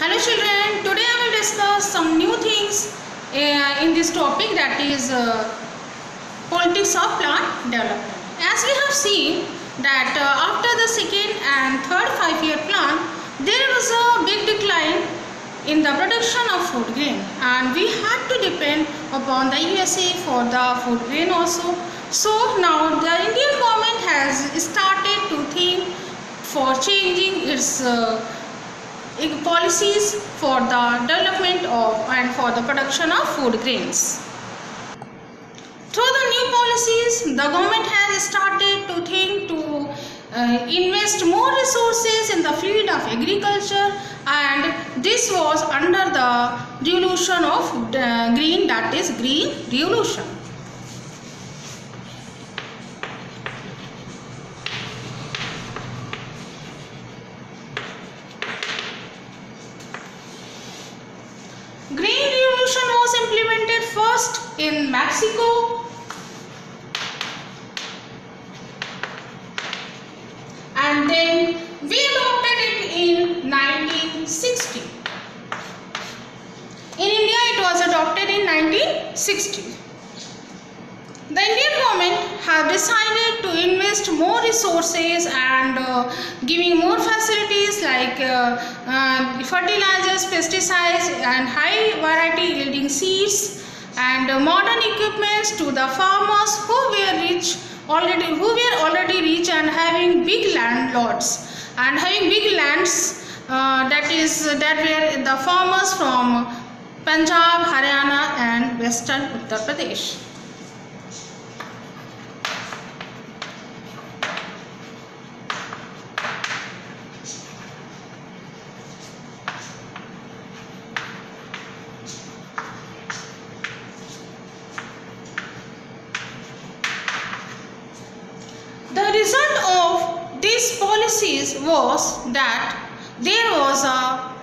Hello children, today I will discuss some new things in this topic, that is politics of plant development. As we have seen that after the second and third 5-year plan, there was a big decline in the production of food grain, and we had to depend upon the USA for the food grain also. So now the Indian government has started to think for changing its policies for the development of and for the production of food grains. Through the new policies, the government has started to think to invest more resources in the field of agriculture, and this was under the revolution of green, that is Green Revolution. Green Revolution was implemented first in Mexico and then we adopted it in 1960. In India it was adopted in 1960. The Indian government have decided to invest more resources and giving more facilities like fertilizers, pesticides and high variety yielding seeds and modern equipments to the farmers who were already rich and having big landlords and having big lands, that were the farmers from Punjab, Haryana and Western Uttar Pradesh. The result of these policies was that there was a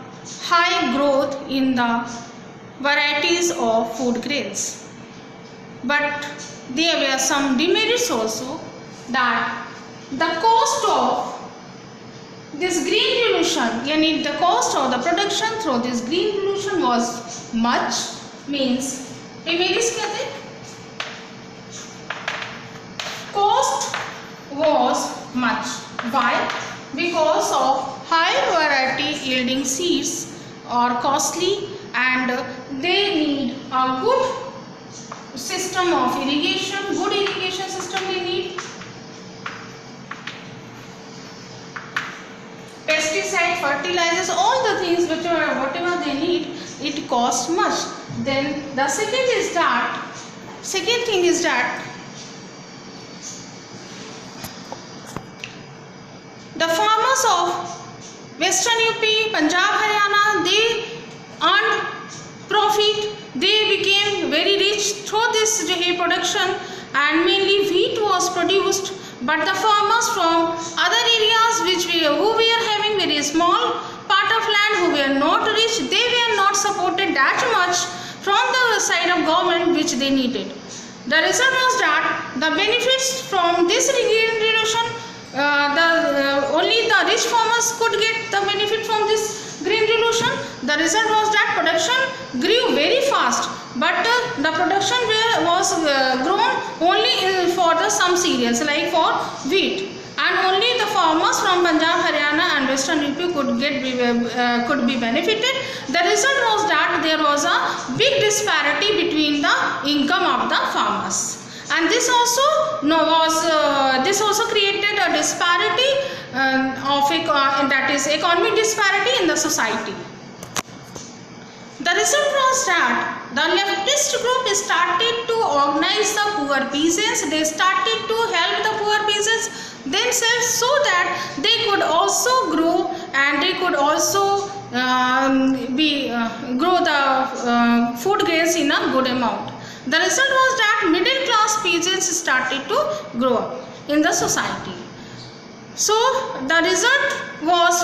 high growth in the varieties of food grains, but there were some demerits also, that the cost of this green revolution, yani the cost of the production through this green revolution was much, means demerits kehte hain, cost was much. Why? Because of high variety yielding seeds are costly and they need a good system of irrigation, good irrigation system they need. Pesticide, fertilizers, all the things whatever they need, it costs much. Then the second thing is that the farmers of Western UP, Punjab, Haryana, they earned profit, they became very rich through this production, and mainly wheat was produced, but the farmers from other areas who were having very small part of land, who were not rich, they were not supported that much from the side of government which they needed. The result was that the benefits from this green revolution, only the rich farmers could get the benefit from this green revolution. The result was that production grew very fast, but the production was grown only for some cereals like for wheat, and only the farmers from Punjab, Haryana and Western UP could be benefited. The result was that there was a big disparity between the income of the farmers. And this also created a disparity that is economic disparity in the society. The result was that the leftist group started to organize the poor peasants. They started to help the poor peasants themselves so that they could also grow and they could also grow the food grains in a good amount. The result was that middle class peasants started to grow up in the society. So the result was,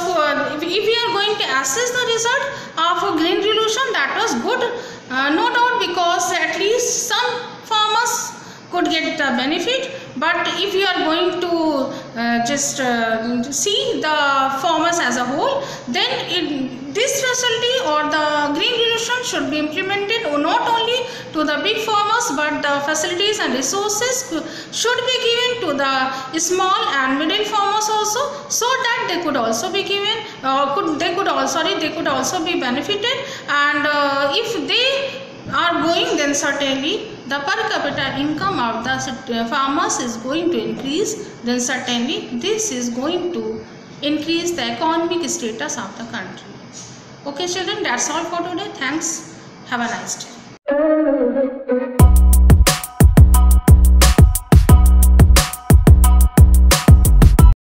if we are going to assess the result of green revolution, that was good, no doubt, because at least some farmers could get the benefit. But if you are going to just see the farmers as a whole, then this facility or the green revolution should be implemented not only to the big farmers, but the facilities and resources should be given to the small and middle farmers also, so that they could also be given they could also be benefited. And if they are going, then certainly the per capita income of the farmers is going to increase. Then certainly this is going to increase the economic status of the country. Okay children, that's all for today. Thanks. Have a nice day.